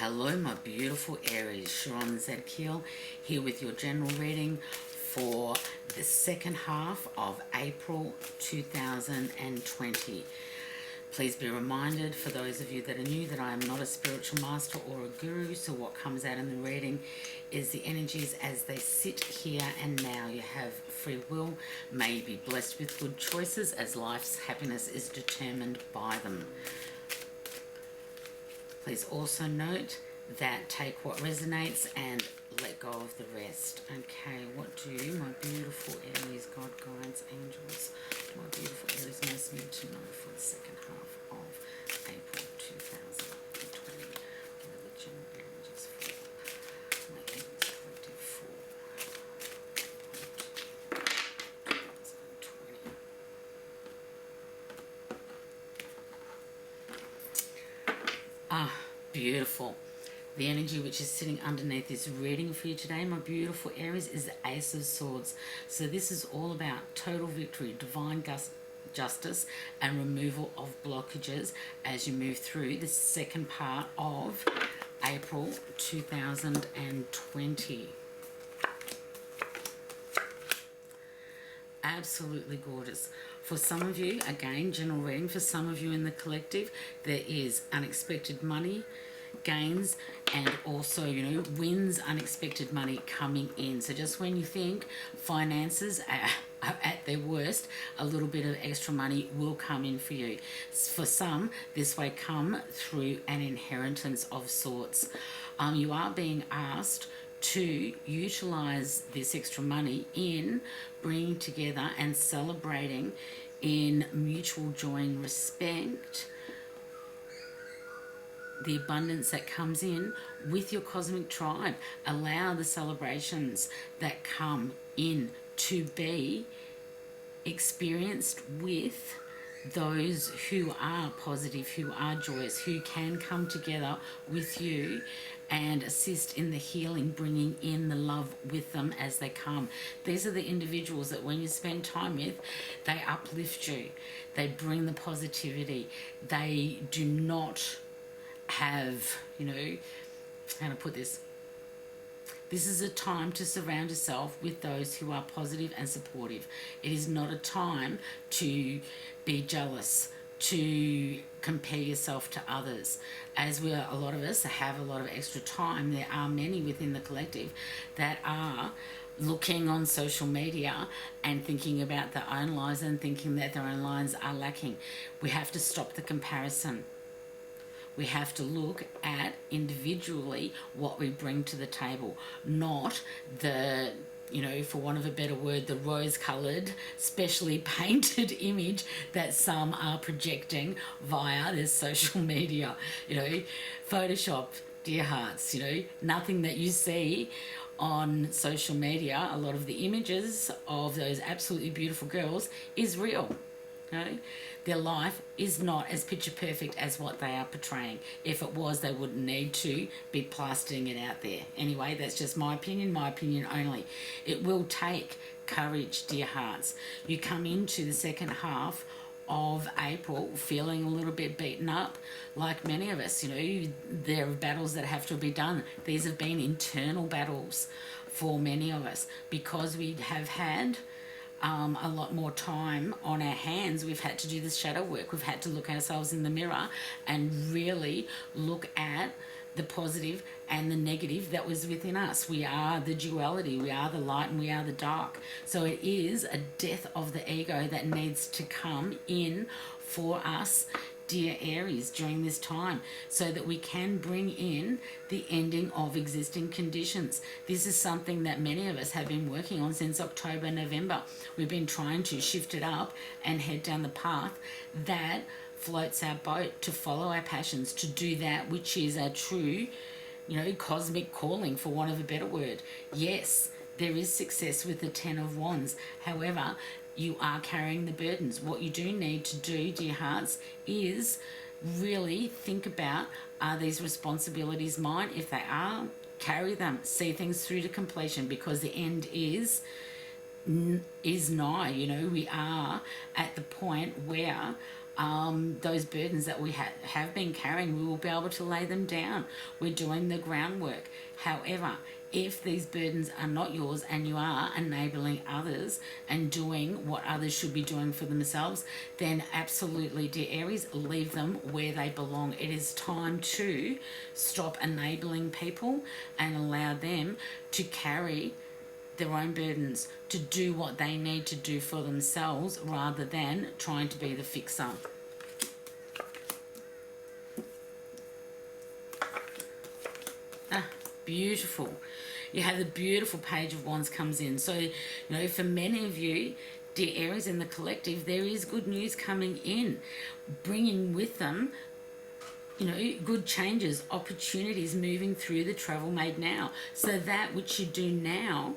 Hello my beautiful Aries, Sharon Zadkiel here with your general reading for the second half of April 2020. Please be reminded, for those of you that are new, that I am not a spiritual master or a guru, so what comes out in the reading is the energies as they sit here and now. You have free will, may you be blessed with good choices as life's happiness is determined by them. Please also note that take what resonates and let go of the rest. Okay, what do my beautiful Aries, God, guides, angels, my beautiful Aries most need to know for the second half of April 2020? What are the general energies for my Aries collective for 2020? Beautiful. The energy which is sitting underneath this reading for you today, my beautiful Aries, is the Ace of Swords. So this is all about total victory, divine justice, and removal of blockages as you move through the second part of April 2020. Absolutely gorgeous. For some of you, again, general reading, for some of you in the collective, there is unexpected money gains and also, wins, unexpected money coming in. So just when you think finances are at their worst, a little bit of extra money will come in for you. For some, this may come through an inheritance of sorts. You are being asked to utilize this extra money in bringing together and celebrating in mutual joy and respect the abundance that comes in with your cosmic tribe. Allow the celebrations that come in to be experienced with those who are positive, who are joyous, who can come together with you and assist in the healing, bringing in the love with them as they come. These are the individuals that when you spend time with, they uplift you, they bring the positivity, they do not have, how to put this, this is a time to surround yourself with those who are positive and supportive. It is not a time to be jealous, to compare yourself to others. As a lot of us have a lot of extra time, there are many within the collective that are looking on social media and thinking about their own lives and thinking that their own lives are lacking. We have to stop the comparison. We have to look at individually what we bring to the table, not the, for want of a better word, the rose-coloured, specially painted image that some are projecting via their social media. Photoshop, dear hearts, nothing that you see on social media, a lot of the images of those absolutely beautiful girls is real. Their life is not as picture perfect as what they are portraying. If it was, they wouldn't need to be plastering it out there. Anyway, that's just my opinion only. It will take courage, dear hearts. You come into the second half of April feeling a little bit beaten up, like many of us. There are battles that have to be done. These have been internal battles for many of us because we have had a lot more time on our hands. We've had to do this shadow work. We've had to look ourselves in the mirror and really look at the positive and the negative that was within us. We are the duality. We are the light and we are the dark. So it is a death of the ego that needs to come in for us, dear Aries, during this time, so that we can bring in the ending of existing conditions. This is something that many of us have been working on since October, November. We've been trying to shift it up and head down the path that floats our boat, to follow our passions, to do that which is our true, cosmic calling, for want of a better word. Yes, there is success with the 10 of Wands. However, you are carrying the burdens. What you do need to do, dear hearts, is really think about, are these responsibilities mine? If they are, carry them. See things through to completion, because the end is nigh. We are at the point where those burdens that we have been carrying, we will be able to lay them down. We're doing the groundwork. However, if these burdens are not yours and you are enabling others and doing what others should be doing for themselves, then absolutely, dear Aries, leave them where they belong. It is time to stop enabling people and allow them to carry their own burdens, to do what they need to do for themselves rather than trying to be the fixer. Beautiful. You have the beautiful Page of Wands comes in. So, you know, for many of you, dear Aries, in the collective, there is good news coming in, bringing with them, you know, good changes, opportunities moving through the travel made now. So that which you do now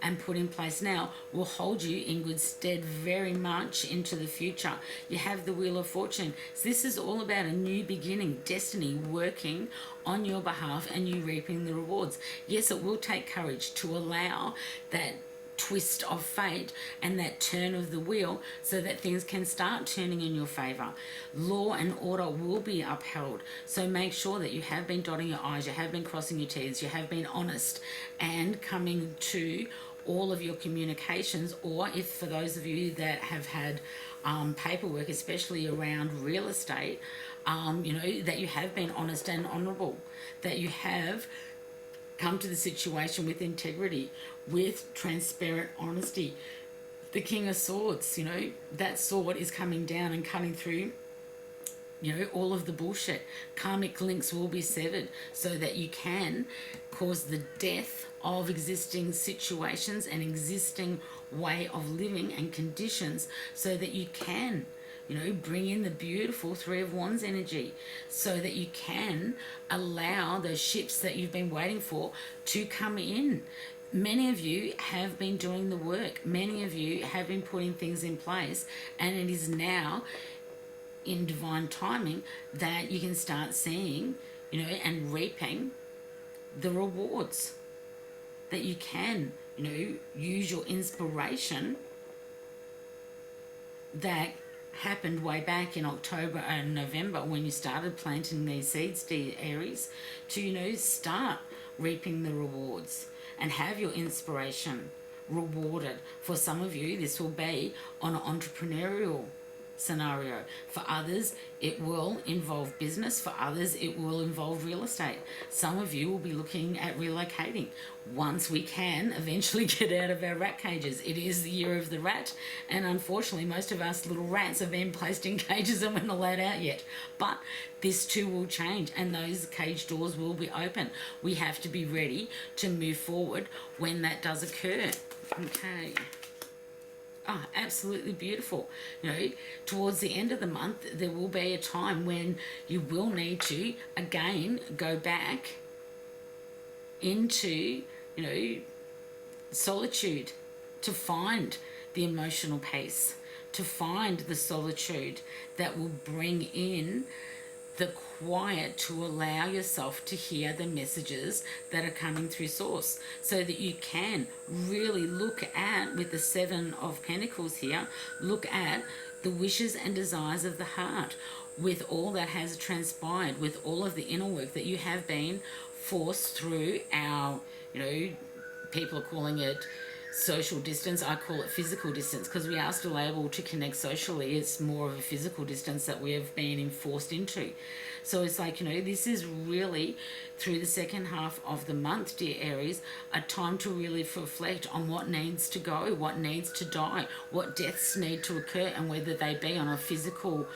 and put in place now will hold you in good stead very much into the future. You have the Wheel of Fortune. So this is all about a new beginning, destiny working on your behalf and you reaping the rewards. Yes, it will take courage to allow that twist of fate and that turn of the wheel so that things can start turning in your favor. Law and order will be upheld. So make sure that you have been dotting your I's, you have been crossing your T's, you have been honest and coming to all of your communications, or if for those of you that have had paperwork, especially around real estate, you know, that you have been honest and honourable, that you have come to the situation with integrity, with transparent honesty. The King of Swords, you know, that sword is coming down and cutting through, you know, all of the bullshit. Karmic links will be severed so that you can cause the death of existing situations and existing way of living and conditions so that you can, you know, bring in the beautiful Three of Wands energy so that you can allow those ships that you've been waiting for to come in. Many of you have been doing the work. Many of you have been putting things in place, and it is now in divine timing that you can start seeing, you know, and reaping the rewards. That you can, you know, use your inspiration that happened way back in October and November when you started planting these seeds, dear Aries, to, you know, start reaping the rewards and have your inspiration rewarded. For some of you, this will be on an entrepreneurial scenario. For others, it will involve business. For others, it will involve real estate. Some of you will be looking at relocating once we can eventually get out of our rat cages. It is the year of the rat, and unfortunately most of us little rats have been placed in cages and we're not allowed out yet. But this too will change and those cage doors will be open. We have to be ready to move forward when that does occur. Okay. Oh, absolutely beautiful. You know, towards the end of the month, there will be a time when you will need to, again, go back into, you know, solitude to find the emotional peace, to find the solitude that will bring in the quiet to allow yourself to hear the messages that are coming through source so that you can really look at, with the Seven of Pentacles here, look at the wishes and desires of the heart with all that has transpired, with all of the inner work that you have been forced through our, you know, people are calling it social distance. I call it physical distance because we are still able to connect socially. It's more of a physical distance that we have been enforced into. So it's like, you know, this is really through the second half of the month, dear Aries, a time to really reflect on what needs to go, what needs to die, what deaths need to occur, and whether they be on a physical,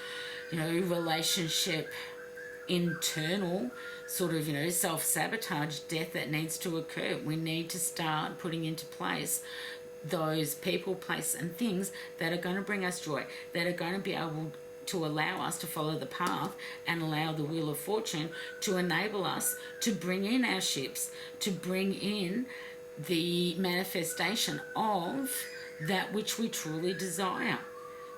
you know, relationship, internal sort of, you know, self-sabotage death that needs to occur. We need to start putting into place those people, place and things that are going to bring us joy, that are going to be able to allow us to follow the path and allow the Wheel of Fortune to enable us to bring in our ships, to bring in the manifestation of that which we truly desire.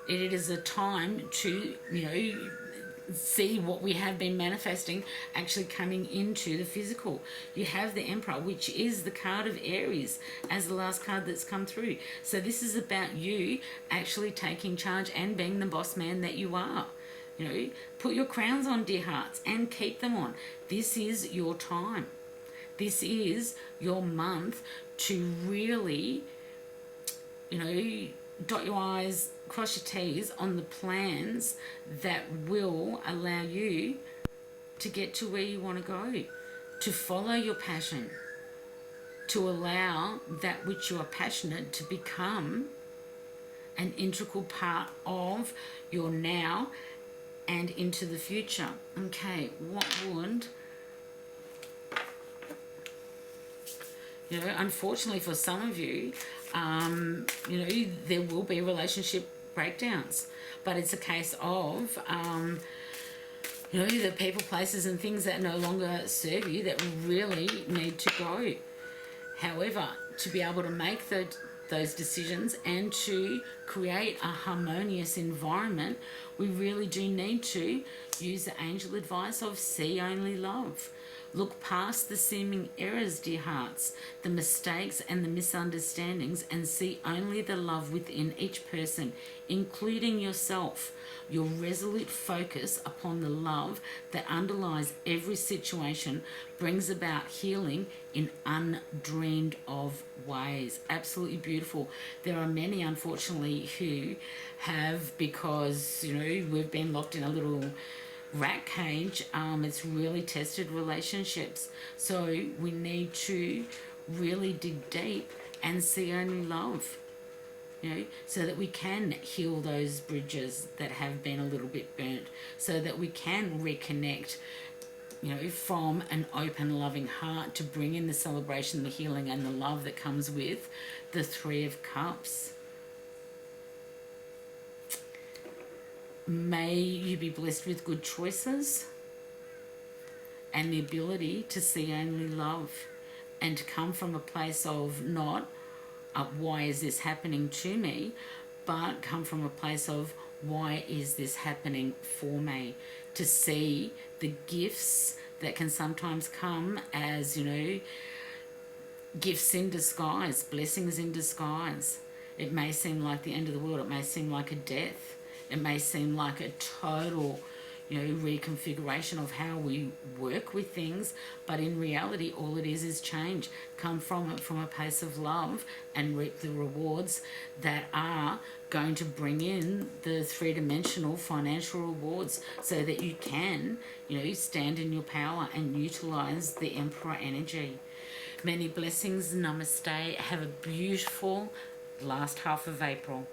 It is a time to, you know, see what we have been manifesting actually coming into the physical. You have the Emperor, which is the card of Aries, as the last card that's come through. So this is about you actually taking charge and being the boss man that you are. You know, put your crowns on, dear hearts, and keep them on. This is your time. This is your month to really, you know, dot your I's, cross your T's on the plans that will allow you to get to where you want to go, to follow your passion, to allow that which you are passionate to become an integral part of your now and into the future. Okay, what would... You know, unfortunately for some of you, you know, there will be relationship breakdowns, but it's a case of, you know, the people, places and things that no longer serve you that really need to go. However, to be able to make those decisions and to create a harmonious environment, we really do need to use the angel advice of see only love. Look past the seeming errors, dear hearts, the mistakes and the misunderstandings, and see only the love within each person, including yourself. Your resolute focus upon the love that underlies every situation brings about healing in undreamed of ways. Absolutely beautiful. There are many, unfortunately, who have, because, you know, we've been locked in a little rat cage, it's really tested relationships. So we need to really dig deep and see only love, you know, so that we can heal those bridges that have been a little bit burnt, so that we can reconnect, you know, from an open, loving heart to bring in the celebration, the healing and the love that comes with the Three of Cups. May you be blessed with good choices and the ability to see only love, and to come from a place of not why is this happening to me, but come from a place of why is this happening for me, to see the gifts that can sometimes come as, you know, gifts in disguise, blessings in disguise. It may seem like the end of the world, it may seem like a death, it may seem like a total, you know, reconfiguration of how we work with things, but in reality all it is change. Come from it from a place of love and reap the rewards that are going to bring in the three-dimensional financial rewards, so that you can, you know, stand in your power and utilize the Emperor energy. Many blessings. Namaste. Have a beautiful last half of April.